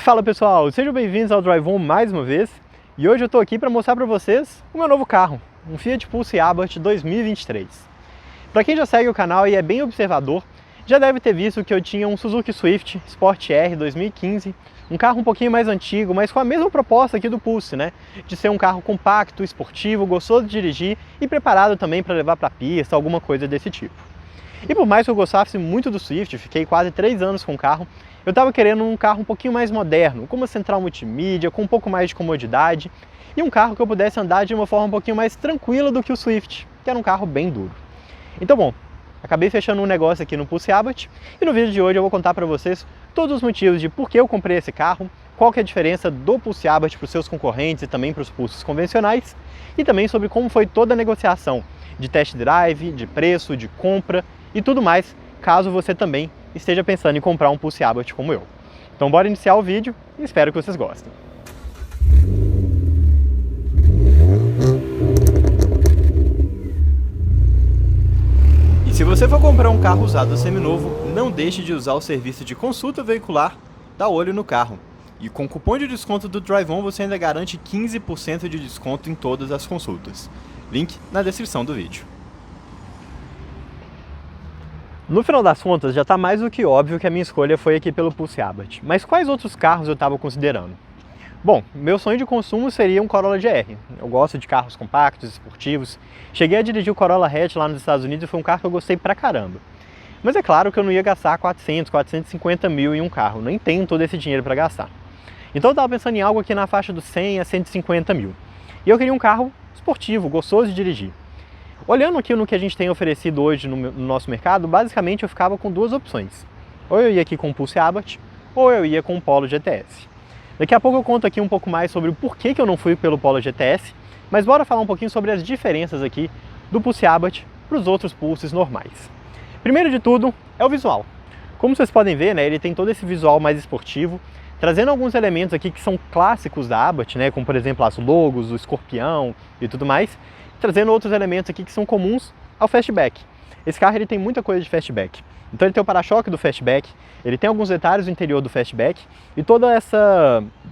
Fala pessoal, sejam bem-vindos ao Drive-On mais uma vez. E hoje eu estou aqui para mostrar para vocês o meu novo carro, um Fiat Pulse Abarth 2023. Para quem já segue o canal e é bem observador, já deve ter visto que eu tinha um Suzuki Swift Sport R 2015, um carro um pouquinho mais antigo, mas com a mesma proposta aqui do Pulse, né? De ser um carro compacto, esportivo, gostoso de dirigir e preparado também para levar para a pista, alguma coisa desse tipo. E por mais que eu gostasse muito do Swift, fiquei quase 3 anos com o carro, eu estava querendo um carro um pouquinho mais moderno, com uma central multimídia, com um pouco mais de comodidade, e um carro que eu pudesse andar de uma forma um pouquinho mais tranquila do que o Swift, que era um carro bem duro. Então bom, acabei fechando um negócio aqui no Pulse Abarth, e no vídeo de hoje eu vou contar para vocês todos os motivos de por que eu comprei esse carro, qual que é a diferença do Pulse Abarth para os seus concorrentes e também para os Pulses convencionais, e também sobre como foi toda a negociação de test drive, de preço, de compra e tudo mais, caso você também esteja pensando em comprar um Pulse Abarth como eu. Então bora iniciar o vídeo e espero que vocês gostem. E se você for comprar um carro usado seminovo, não deixe de usar o serviço de consulta veicular da Olho no Carro. E com o cupom de desconto do Drive-On você ainda garante 15% de desconto em todas as consultas. Link na descrição do vídeo. No final das contas, já está mais do que óbvio que a minha escolha foi aqui pelo Pulse Abarth. Mas quais outros carros eu estava considerando? Bom, meu sonho de consumo seria um Corolla GR. Eu gosto de carros compactos, esportivos. Cheguei a dirigir o Corolla Hatch lá nos Estados Unidos e foi um carro que eu gostei pra caramba. Mas é claro que eu não ia gastar 400, 450 mil em um carro. Nem tenho todo esse dinheiro para gastar. Então eu estava pensando em algo aqui na faixa dos 100 a 150 mil. E eu queria um carro esportivo, gostoso de dirigir. Olhando aqui no que a gente tem oferecido hoje no nosso mercado, basicamente eu ficava com duas opções. Ou eu ia aqui com o Pulse Abarth, ou eu ia com o Polo GTS. Daqui a pouco eu conto aqui um pouco mais sobre o porquê que eu não fui pelo Polo GTS, mas bora falar um pouquinho sobre as diferenças aqui do Pulse Abarth para os outros Pulses normais. Primeiro de tudo é o visual. Como vocês podem ver, né, ele tem todo esse visual mais esportivo, trazendo alguns elementos aqui que são clássicos da Abarth, né, como por exemplo as logos, o escorpião e tudo mais, trazendo outros elementos aqui que são comuns ao Fastback. Esse carro ele tem muita coisa de Fastback. Então ele tem o para-choque do Fastback, ele tem alguns detalhes do interior do Fastback e todo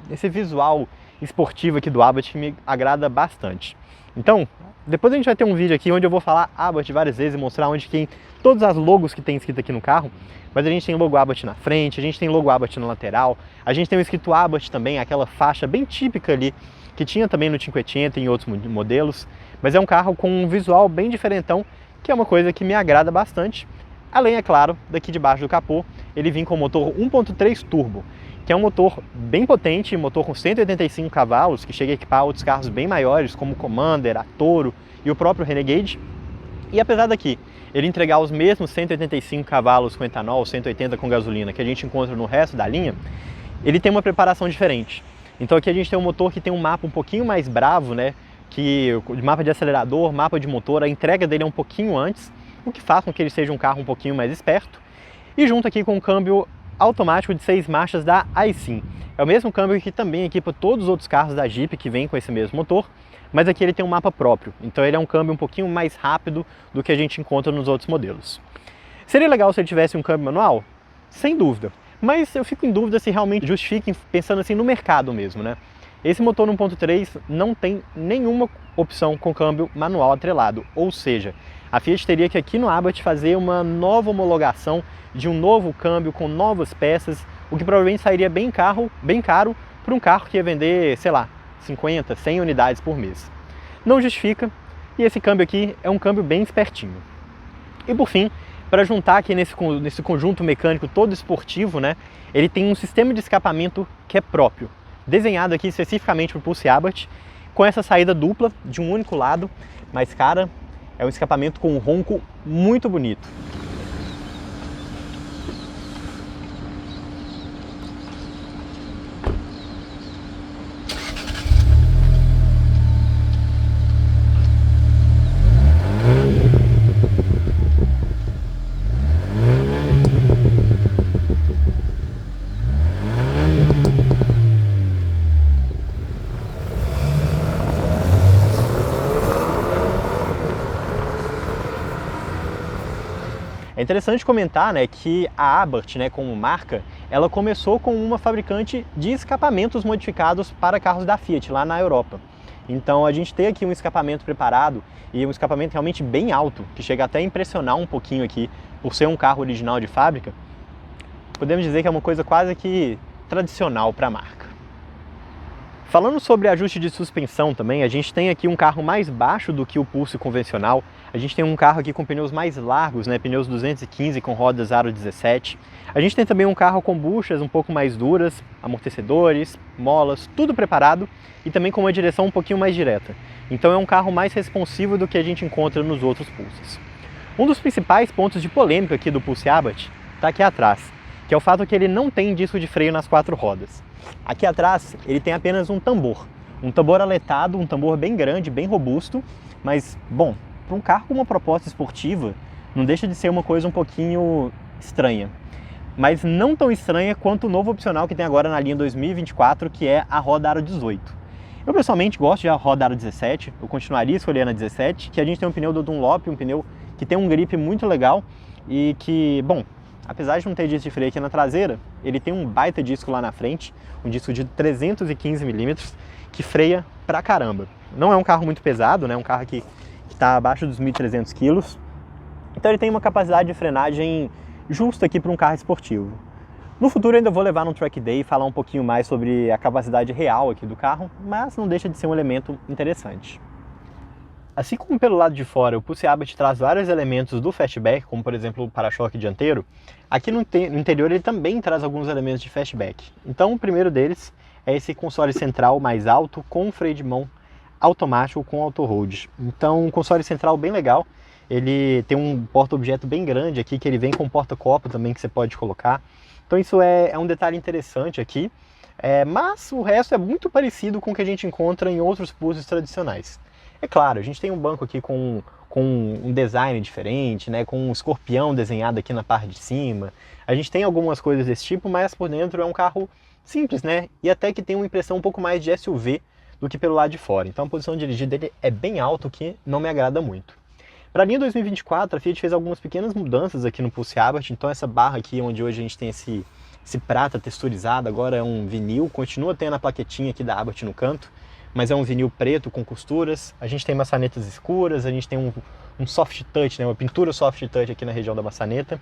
esse visual esportivo aqui do Abarth que me agrada bastante. Então, depois a gente vai ter um vídeo aqui onde eu vou falar Abarth várias vezes e mostrar onde tem todas as logos que tem escrito aqui no carro. Mas a gente tem logo Abarth na frente, a gente tem logo Abarth na lateral, a gente tem o escrito Abarth também, aquela faixa bem típica ali, que tinha também no 580 e em outros modelos. Mas é um carro com um visual bem diferentão, que é uma coisa que me agrada bastante. Além, é claro, daqui debaixo do capô, ele vem com o motor 1.3 turbo, que é um motor bem potente, motor com 185 cavalos, que chega a equipar outros carros bem maiores, como o Commander, a Toro e o próprio Renegade. E apesar daqui ele entregar os mesmos 185 cavalos com etanol, 180 com gasolina, que a gente encontra no resto da linha, ele tem uma preparação diferente. Então aqui a gente tem um motor que tem um mapa um pouquinho mais bravo, né? Que mapa de acelerador, mapa de motor, a entrega dele é um pouquinho antes, o que faz com que ele seja um carro um pouquinho mais esperto. E junto aqui com o câmbio automático de 6 marchas da Aisin. É o mesmo câmbio que também equipa todos os outros carros da Jeep que vem com esse mesmo motor, mas aqui ele tem um mapa próprio, então ele é um câmbio um pouquinho mais rápido do que a gente encontra nos outros modelos. Seria legal se ele tivesse um câmbio manual? Sem dúvida, mas eu fico em dúvida se realmente justifica, pensando assim no mercado mesmo, né? Esse motor 1.3 não tem nenhuma opção com câmbio manual atrelado, ou seja, a Fiat teria que aqui no Abarth fazer uma nova homologação de um novo câmbio com novas peças, o que provavelmente sairia bem caro para um carro que ia vender, sei lá, 50, 100 unidades por mês. Não justifica, e esse câmbio aqui é um câmbio bem espertinho. E por fim, para juntar aqui nesse conjunto mecânico todo esportivo, né, ele tem um sistema de escapamento que é próprio, desenhado aqui especificamente para o Pulse Abarth, com essa saída dupla de um único lado, mas cara, é um escapamento com um ronco muito bonito. É interessante comentar, né, que a Abarth, né, como marca, ela começou com uma fabricante de escapamentos modificados para carros da Fiat, lá na Europa. Então a gente tem aqui um escapamento preparado e um escapamento realmente bem alto, que chega até a impressionar um pouquinho aqui, por ser um carro original de fábrica. Podemos dizer que é uma coisa quase que tradicional para a marca. Falando sobre ajuste de suspensão também, a gente tem aqui um carro mais baixo do que o Pulse convencional. A gente tem um carro aqui com pneus mais largos, né? Pneus 215 com rodas aro 17. A gente tem também um carro com buchas um pouco mais duras, amortecedores, molas, tudo preparado e também com uma direção um pouquinho mais direta. Então é um carro mais responsivo do que a gente encontra nos outros Pulses. Um dos principais pontos de polêmica aqui do Pulse Abarth está aqui atrás, que é o fato que ele não tem disco de freio nas 4 rodas. Aqui atrás ele tem apenas um tambor aletado, um tambor bem grande, bem robusto, mas, bom, para um carro com uma proposta esportiva, não deixa de ser uma coisa um pouquinho estranha. Mas não tão estranha quanto o novo opcional que tem agora na linha 2024, que é a roda aro 18. Eu pessoalmente gosto de roda aro 17, eu continuaria escolhendo a 17, que a gente tem um pneu do Dunlop, um pneu que tem um grip muito legal e que, bom, apesar de não ter disco de freio aqui na traseira, ele tem um baita disco lá na frente, um disco de 315 mm, que freia pra caramba. Não é um carro muito pesado, né? Um carro que está abaixo dos 1.300 kg, então ele tem uma capacidade de frenagem justa aqui para um carro esportivo. No futuro eu ainda vou levar no Track Day e falar um pouquinho mais sobre a capacidade real aqui do carro, mas não deixa de ser um elemento interessante. Assim como pelo lado de fora o Pulse Abarth traz vários elementos do Fastback, como por exemplo o para-choque dianteiro, aqui no interior ele também traz alguns elementos de Fastback. Então o primeiro deles é esse console central mais alto com freio de mão automático com auto-hold. Então um console central bem legal, ele tem um porta-objeto bem grande aqui, que ele vem com porta-copo também que você pode colocar. Então isso é um detalhe interessante aqui, mas o resto é muito parecido com o que a gente encontra em outros Pulses tradicionais. É claro, a gente tem um banco aqui com um design diferente, né, com um escorpião desenhado aqui na parte de cima. A gente tem algumas coisas desse tipo, mas por dentro é um carro simples, né, e até que tem uma impressão um pouco mais de SUV do que pelo lado de fora. Então a posição de dirigir dele é bem alta, o que não me agrada muito. Para a linha 2024, a Fiat fez algumas pequenas mudanças aqui no Pulse Abarth, então essa barra aqui, onde hoje a gente tem esse prata texturizado, agora é um vinil, continua tendo a plaquetinha aqui da Abarth no canto, mas é um vinil preto com costuras. A gente tem maçanetas escuras, a gente tem um soft touch, né, uma pintura soft touch aqui na região da maçaneta.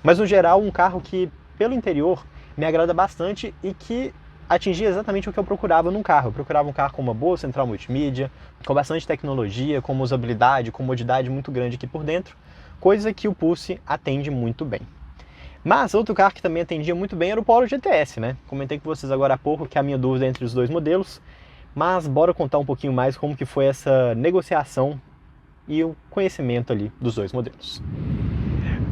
Mas no geral um carro que pelo interior me agrada bastante e que atingia exatamente o que eu procurava num carro. Eu procurava um carro com uma boa central multimídia, com bastante tecnologia, com usabilidade, comodidade muito grande aqui por dentro, coisa que o Pulse atende muito bem. Mas outro carro que também atendia muito bem era o Polo GTS, né? Comentei com vocês agora há pouco que a minha dúvida é entre os dois modelos, mas bora contar um pouquinho mais como que foi essa negociação e o conhecimento ali dos dois modelos.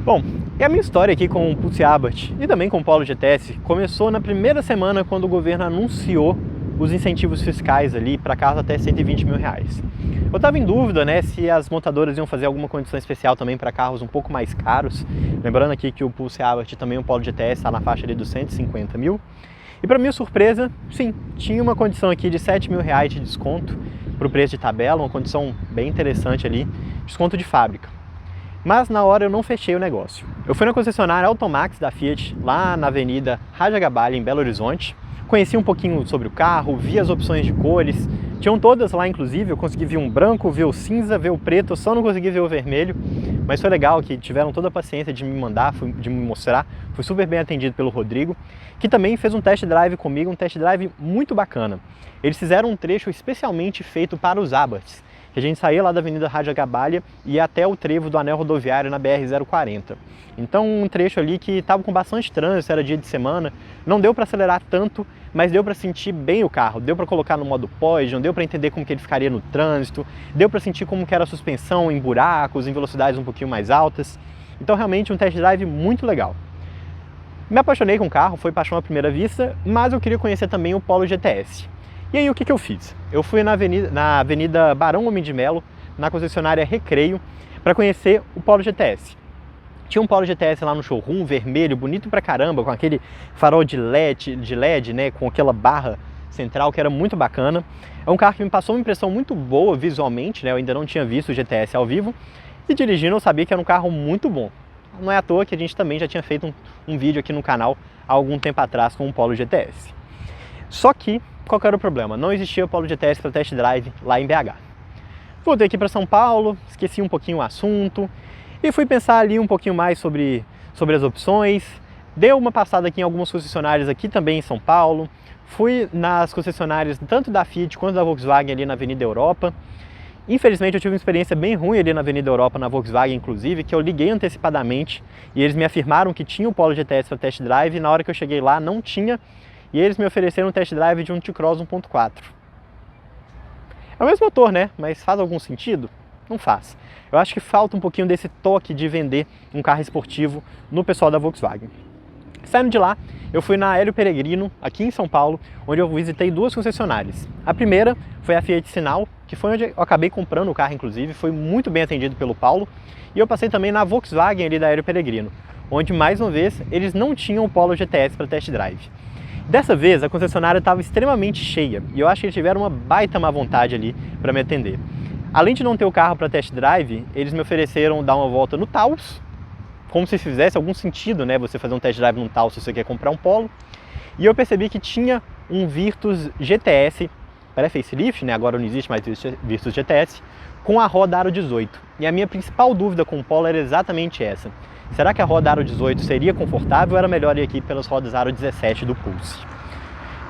Bom, e a minha história aqui com o Pulse Abarth e também com o Polo GTS começou na primeira semana quando o governo anunciou os incentivos fiscais ali para carros até 120 mil reais. Eu estava em dúvida, né, se as montadoras iam fazer alguma condição especial também para carros um pouco mais caros. Lembrando aqui que o Pulse Abarth e também o Polo GTS está na faixa ali dos 150 mil. E para minha surpresa, sim, tinha uma condição aqui de 7 mil reais de desconto para o preço de tabela, uma condição bem interessante ali, desconto de fábrica. Mas na hora eu não fechei o negócio. Eu fui na concessionária Automax da Fiat, lá na Avenida Raja Gabali, em Belo Horizonte. Conheci um pouquinho sobre o carro, vi as opções de cores, tinham todas lá inclusive, eu consegui ver um branco, ver o cinza, ver o preto, eu só não consegui ver o vermelho. Mas foi legal que tiveram toda a paciência de me mandar, de me mostrar. Fui super bem atendido pelo Rodrigo, que também fez um test drive comigo, um test drive muito bacana. Eles fizeram um trecho especialmente feito para os Abarths, que a gente saía lá da Avenida Raja Gabali e ia até o trevo do anel rodoviário na BR-040. Então um trecho ali que estava com bastante trânsito, era dia de semana, não deu para acelerar tanto, mas deu para sentir bem o carro, deu para colocar no modo Poison, deu para entender como que ele ficaria no trânsito, deu para sentir como que era a suspensão em buracos, em velocidades um pouquinho mais altas. Então realmente um test drive muito legal. Me apaixonei com o carro, foi paixão à primeira vista, mas eu queria conhecer também o Polo GTS. E aí o que eu fiz? Eu fui na Avenida Barão Homem de Melo, na concessionária Recreio, para conhecer o Polo GTS. Tinha um Polo GTS lá no showroom, vermelho, bonito pra caramba, com aquele farol de LED, né, com aquela barra central que era muito bacana. É um carro que me passou uma impressão muito boa visualmente, né, eu ainda não tinha visto o GTS ao vivo, e dirigindo eu sabia que era um carro muito bom. não é à toa que a gente também já tinha feito um vídeo aqui no canal há algum tempo atrás com o Polo GTS. Só que, qual que era o problema? Não existia o Polo GTS para test drive lá em BH. Voltei aqui para São Paulo, esqueci um pouquinho o assunto e fui pensar ali um pouquinho mais sobre as opções. Dei uma passada aqui em algumas concessionárias aqui também em São Paulo. Fui nas concessionárias tanto da Fiat quanto da Volkswagen ali na Avenida Europa. Infelizmente eu tive uma experiência bem ruim ali na Avenida Europa, na Volkswagen inclusive, que eu liguei antecipadamente e eles me afirmaram que tinha o Polo GTS para test drive e na hora que eu cheguei lá não tinha e eles me ofereceram um test drive de um T-Cross 1.4. É o mesmo motor, né? Mas faz algum sentido? Não faz. Eu acho que falta um pouquinho desse toque de vender um carro esportivo no pessoal da Volkswagen. Saindo de lá, eu fui na Hélio Peregrino, aqui em São Paulo, onde eu visitei duas concessionárias. A primeira foi a Fiat Sinal, que foi onde eu acabei comprando o carro, inclusive, foi muito bem atendido pelo Paulo. E eu passei também na Volkswagen ali da Hélio Peregrino, onde, mais uma vez, eles não tinham o Polo GTS para test drive. Dessa vez, a concessionária estava extremamente cheia e eu acho que eles tiveram uma baita má vontade ali para me atender. Além de não ter o carro para test drive, eles me ofereceram dar uma volta no Taos, como se fizesse algum sentido, né, você fazer um test drive num Taos se você quer comprar um Polo. E eu percebi que tinha um Virtus GTS, pré-facelift, né, agora não existe mais Virtus GTS, com a roda Aro 18. E a minha principal dúvida com o Polo era exatamente essa. Será que a roda Aro 18 seria confortável ou era melhor ir aqui pelas rodas Aro 17 do Pulse?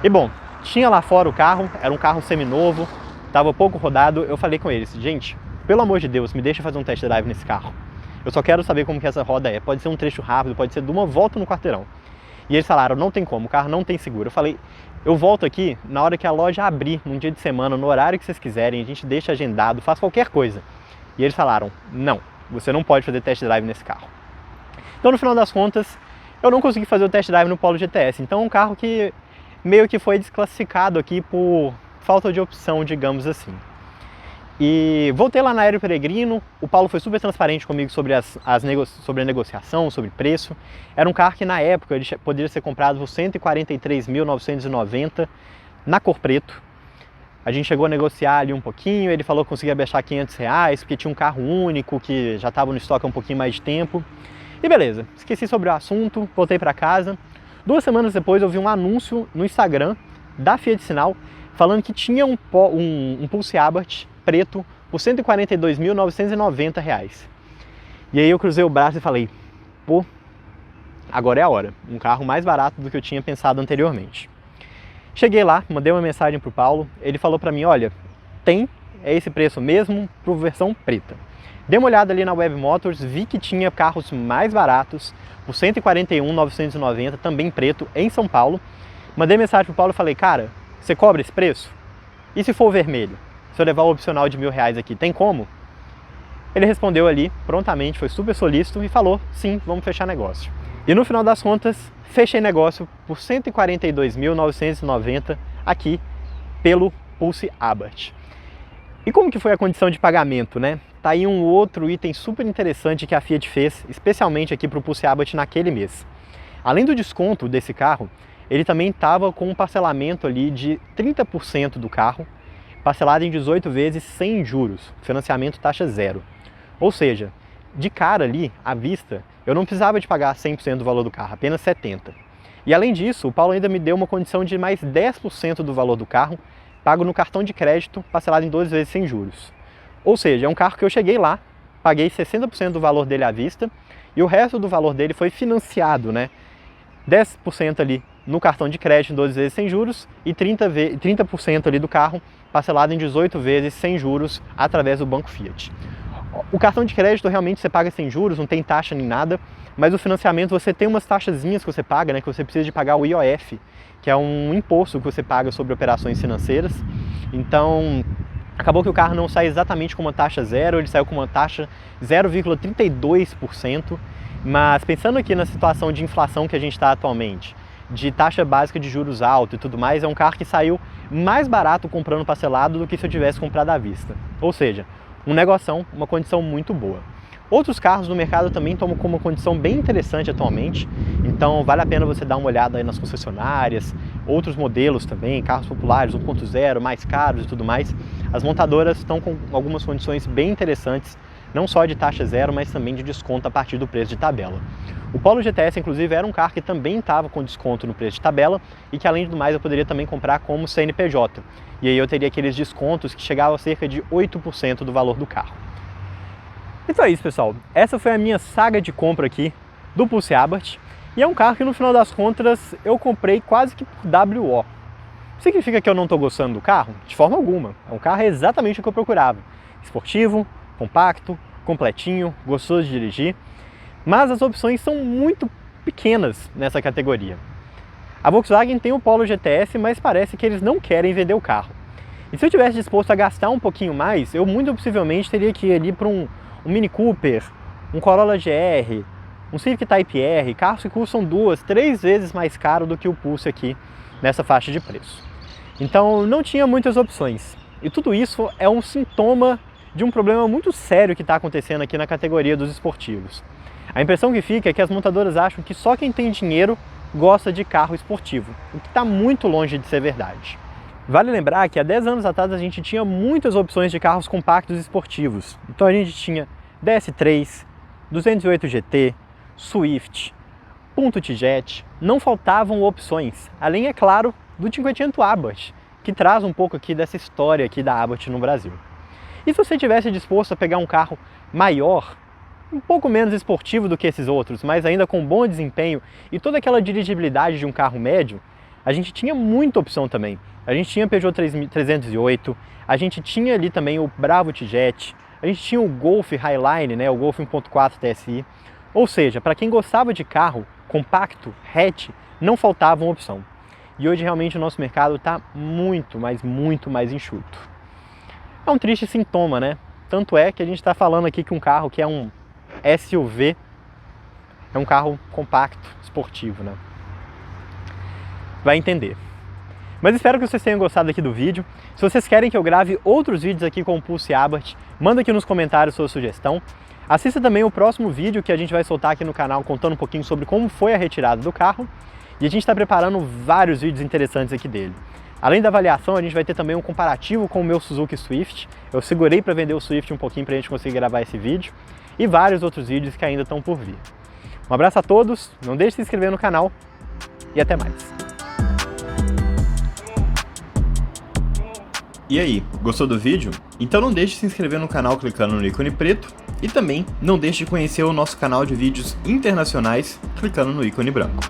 E bom, tinha lá fora o carro, era um carro seminovo, estava pouco rodado. Eu falei com eles, gente, pelo amor de Deus, me deixa fazer um test drive nesse carro. Eu só quero saber como que essa roda é. Pode ser um trecho rápido, pode ser de uma volta no quarteirão. E eles falaram, não tem como, o carro não tem seguro. Eu falei, eu volto aqui na hora que a loja abrir, num dia de semana, no horário que vocês quiserem, a gente deixa agendado, faz qualquer coisa. E eles falaram, não, você não pode fazer test drive nesse carro. Então, no final das contas, eu não consegui fazer o test drive no Polo GTS. Então, é um carro que meio que foi desclassificado aqui por falta de opção, digamos assim. E voltei lá na Hélio Peregrino, o Paulo foi super transparente comigo sobre sobre a negociação, sobre preço. Era um carro que na época ele poderia ser comprado por R$ 143.990 na cor preto. A gente chegou a negociar ali um pouquinho, ele falou que conseguia baixar R$500, porque tinha um carro único que já estava no estoque há um pouquinho mais de tempo. E beleza, esqueci sobre o assunto, voltei para casa. 2 semanas depois eu vi um anúncio no Instagram da Fiat Sinal falando que tinha um Pulse Abarth preto por R$ 142.990. E aí eu cruzei o braço e falei, pô, agora é a hora. Um carro mais barato do que eu tinha pensado anteriormente. Cheguei lá, mandei uma mensagem pro Paulo, ele falou para mim, olha, é esse preço mesmo para versão preta. Dei uma olhada ali na Web Motors, vi que tinha carros mais baratos por R$ 141.990, também preto, em São Paulo. Mandei mensagem pro Paulo e falei, cara, você cobra esse preço? E se for o vermelho? Se eu levar o opcional de R$1.000 aqui, tem como? Ele respondeu ali, prontamente, foi super solícito e falou, sim, vamos fechar negócio. E no final das contas, fechei negócio por R$ 142.990 aqui pelo Pulse Abarth. E como que foi a condição de pagamento, né? Tá aí um outro item super interessante que a Fiat fez, especialmente aqui para o Pulse Abarth naquele mês. Além do desconto desse carro, ele também estava com um parcelamento ali de 30% do carro, parcelado em 18 vezes sem juros, financiamento taxa zero. Ou seja, de cara ali, à vista, eu não precisava de pagar 100% do valor do carro, apenas 70%. E além disso, o Paulo ainda me deu uma condição de mais 10% do valor do carro, pago no cartão de crédito, parcelado em 12 vezes sem juros. Ou seja, é um carro que eu cheguei lá, paguei 60% do valor dele à vista e o resto do valor dele foi financiado, né? 10% ali no cartão de crédito em 12 vezes sem juros e 30% ali do carro parcelado em 18 vezes sem juros através do Banco Fiat. O cartão de crédito realmente você paga sem juros, não tem taxa nem nada, mas o financiamento você tem umas taxazinhas que você paga, né? Que você precisa de pagar o IOF, que é um imposto que você paga sobre operações financeiras. Então, acabou que o carro não sai exatamente com uma taxa zero, ele saiu com uma taxa 0,32%, mas pensando aqui na situação de inflação que a gente está atualmente, de taxa básica de juros alto e tudo mais, é um carro que saiu mais barato comprando parcelado do que se eu tivesse comprado à vista. Ou seja, um negoção, uma condição muito boa. Outros carros no mercado também estão com uma condição bem interessante atualmente, então vale a pena você dar uma olhada aí nas concessionárias, outros modelos também, carros populares 1.0, mais caros e tudo mais. As montadoras estão com algumas condições bem interessantes não só de taxa zero, mas também de desconto a partir do preço de tabela. O Polo GTS, inclusive, era um carro que também estava com desconto no preço de tabela e que, além do mais, eu poderia também comprar como CNPJ. E aí eu teria aqueles descontos que chegavam a cerca de 8% do valor do carro. Então é isso, pessoal. Essa foi a minha saga de compra aqui do Pulse Abarth. E é um carro que, no final das contas, eu comprei quase que por WO. Significa que eu não estou gostando do carro? De forma alguma. É um carro exatamente o que eu procurava. Esportivo, compacto, completinho, gostoso de dirigir. Mas as opções são muito pequenas nessa categoria. A Volkswagen tem o Polo GTS, mas parece que eles não querem vender o carro. E se eu tivesse disposto a gastar um pouquinho mais, eu muito possivelmente teria que ir ali para um Mini Cooper, um Corolla GR, um Civic Type R, carros que custam 2, 3 vezes mais caro do que o Pulse aqui nessa faixa de preço. Então não tinha muitas opções. E tudo isso é um sintoma de um problema muito sério que está acontecendo aqui na categoria dos esportivos. A impressão que fica é que as montadoras acham que só quem tem dinheiro gosta de carro esportivo, o que está muito longe de ser verdade. Vale lembrar que há 10 anos atrás a gente tinha muitas opções de carros compactos esportivos. Então a gente tinha DS3, 208 GT, Swift, Punto T-Jet, não faltavam opções, além, é claro, do Cinquecento Abarth, que traz um pouco aqui dessa história aqui da Abarth no Brasil. E se você estivesse disposto a pegar um carro maior, um pouco menos esportivo do que esses outros, mas ainda com bom desempenho e toda aquela dirigibilidade de um carro médio, a gente tinha muita opção também. A gente tinha Peugeot 308, a gente tinha ali também o Bravo T-Jet, a gente tinha o Golf Highline, né, o Golf 1.4 TSI. Ou seja, para quem gostava de carro compacto, hatch, não faltava uma opção. E hoje realmente o nosso mercado está muito, mas muito mais enxuto. É um triste sintoma, né? Tanto é que a gente está falando aqui que um carro que é um SUV é um carro compacto, esportivo, né? Vai entender. Mas espero que vocês tenham gostado aqui do vídeo. Se vocês querem que eu grave outros vídeos aqui com o Pulse Abarth, manda aqui nos comentários sua sugestão. Assista também o próximo vídeo que a gente vai soltar aqui no canal contando um pouquinho sobre como foi a retirada do carro. E a gente está preparando vários vídeos interessantes aqui dele. Além da avaliação, a gente vai ter também um comparativo com o meu Suzuki Swift. Eu segurei para vender o Swift um pouquinho para a gente conseguir gravar esse vídeo. E vários outros vídeos que ainda estão por vir. Um abraço a todos, não deixe de se inscrever no canal e até mais. E aí, gostou do vídeo? Então não deixe de se inscrever no canal clicando no ícone preto e também não deixe de conhecer o nosso canal de vídeos internacionais clicando no ícone branco.